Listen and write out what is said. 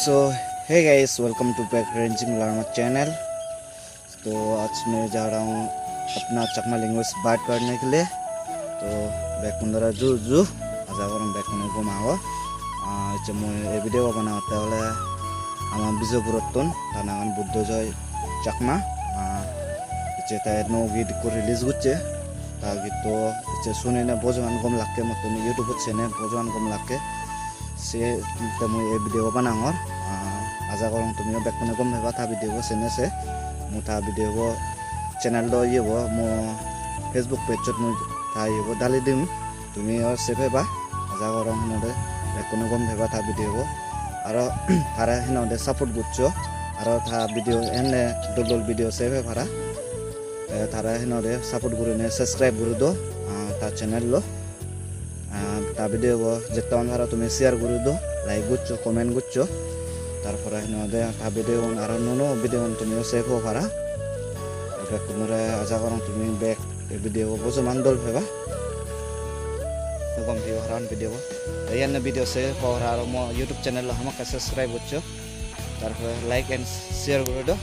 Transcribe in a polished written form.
So hey guys, welcome to back रेंजिंग लार्मा channel. तो आज मैं जा रहा हूँ अपना चकमा लैंग्वेज बात करने के लिए। तो बैक कुंदरा जू आज बैक कुने घुमाओ मैं भिडिओ बनाते हले आम बिजयपुरतन तानागान बुद्ध जय चकमा नो गीत को रिलीज गुच्चे ता गीत तो सुने बोजवान गम लाके मत यूट्यूब चेने बोजवान गम लाके से मैं भिडिओ बनाओर आजा करं तुम बैक कुने गम भेबा था भिडिओ सेने से मुथा भिडिओ चैनल दो ये वो मो फेसबुक पेज मु था ये वो डाली दिम तुम और सेव हेबा आजा करं हनदे बैक कुने गम भेबा था भिडिओ और थारा हनदे सपोर्ट गुच्चो और था भिडिओ एने डोल भिडिओ सेव हेबारा थारा हनदे सपोर्ट गुरुने सब्सक्राइब गुरु दो ता चैनल लो ता भिडिओ जेतन भारा तुम शेयर गुरु दो लाइक गुच्चो कमेंट गुच्चो तारपर हनदे ता भिडिओ और नुनो भिडिओ तुम सेव हो भारा कुनरे आजा करं तुम बैक भिडिओ बोझ मान दल फेबा गम भिडिओ हरान भिडिओ यान भिडिओ सेव हो हरा मो यूट्यूब चैनल हमका सब्सक्राइब गुच्चो तारपर लाइक एंड शेयर गुरु दो